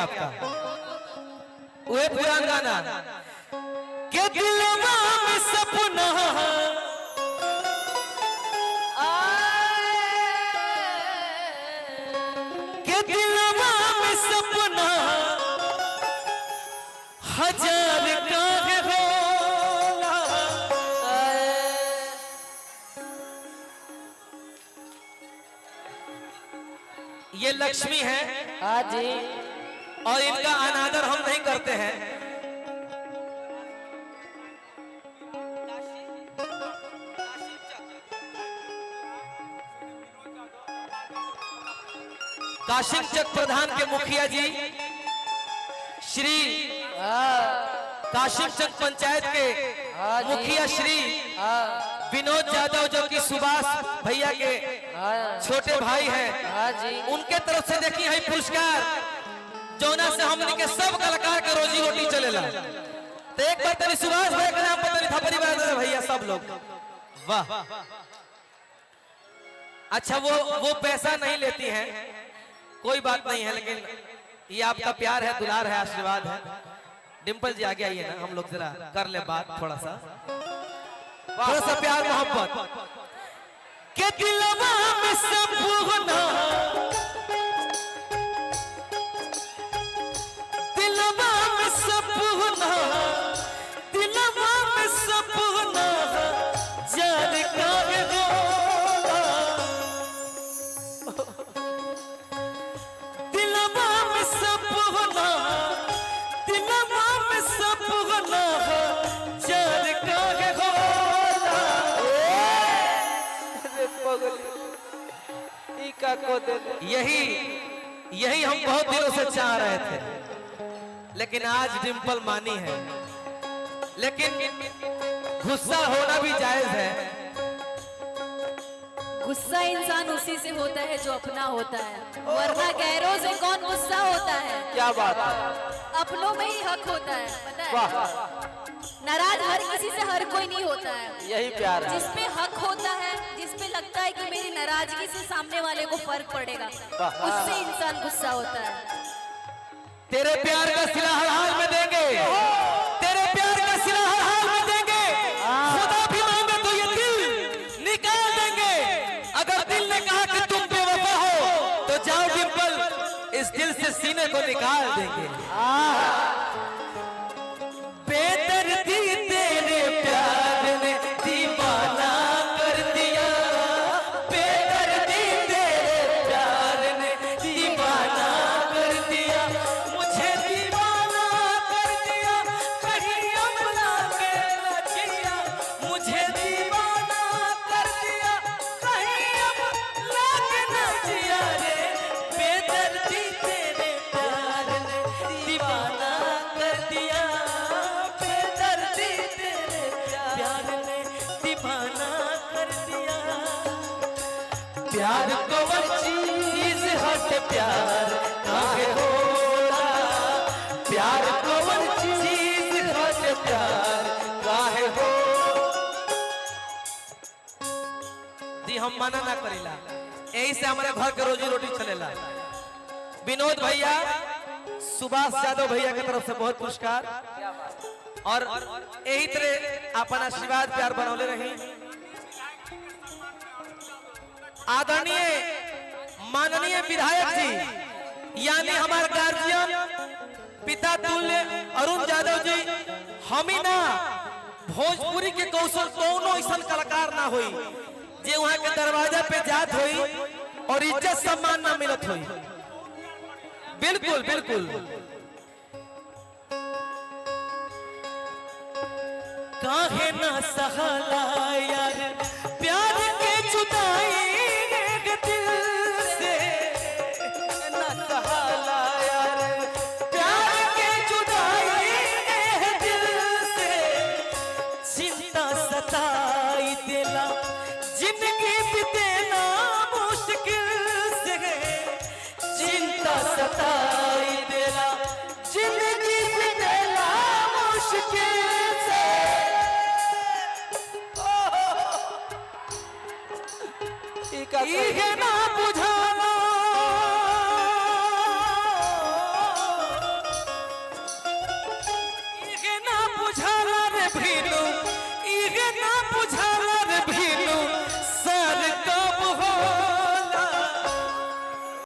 आपका वह पुराना गाना के दिलवा में सपना के दिलवा में सपना हजार का होला। ये लक्ष्मी है। हाँ जी। और इनका अनादर हम नहीं करते हैं। काशिम चक प्रधान के मुखिया जी श्री काशिम चक पंचायत के मुखिया श्री विनोद यादव जो कि सुभाष भैया के छोटे भाई हैं, उनके तरफ से देखिए है पुरस्कार जोना से हमने के सब कलाकार के रोजी रोटी चलेला। तो एक बार तनी सुभाष भाई के नाम पर थप्पड़ी बजा दे भैया सब लोग। वाह। अच्छा वो पैसा नहीं लेती हैं, कोई बात नहीं है, लेकिन ये आपका प्यार है, दुलार है, आशीर्वाद है। डिंपल जी आगे आइए ना, हम लोग जरा कर ले बात थोड़ा सा प्यार मोहब्बत के दिलवा में सपना दिलवा में सपना दिलवा में सपना जान का होला। दिलवा में सपना दिलवा में सपना जान का यही हम बहुत दिनों से चाह रहे थे, लेकिन आज डिंपल मानी है। लेकिन गुस्सा होना भी जायज है। गुस्सा इंसान उसी से होता है जो अपना होता है, वरना गैरों से कौन गुस्सा होता है। क्या बात है, अपनों में ही हक होता है, पता है। नाराज हर किसी से हर कोई नहीं होता है, यही प्यार है। जिसपे हक होता है, जिसपे लगता है कि मेरी नाराजगी से सामने वाले को फर्क पड़ेगा, उससे इंसान गुस्सा होता है। तेरे प्यार का सिला हर हाल में देंगे, तेरे प्यार का सिला हर हाल में देंगे। खुदा भी मांगे तो ये दिल निकाल देंगे। अगर दिल ने कहा कि तुम बेवफा हो तो जाओ डिंपल, इस दिल से सीने को निकाल देंगे। बेदर्दी तेरे प्यार ने दीवाना कर दिया, बेदर्दी तेरे प्यार ने दीवाना कर दिया, मुझे दीवाना कर दिया, कहीं अपना के न जिया, मुझे दीवाना कर दिया, कहीं अपना के न जिया रे। बेदर्दी तेरे प्यार ने दीवाना कर दिया, प्यार को वो चीज हट प्यार काहे होला, प्यार को वो चीज हट प्यार काहे हो। जी हम मना ना करेला, यही से हमारे घर के रोजी रोटी चलेला। विनोद भैया सुभाष यादव भैया की तरफ से बहुत पुरस्कार, और यही तरह अपन आशीर्वाद प्यार बनौले रही। आदरणीय माननीय विधायक जी यानी हमारे गार्जियन पिता तुल्य अरुण यादव जी, हम ही ना भोजपुरी के कौशल कोनो ऐसा कलाकार ना हुई जे वहां के दरवाजा पे जात हुई और इज्जत सम्मान ना मिलत हुई। बिल्कुल बिल्कुल। काहे ना सहला यार प्यार के जुदाई,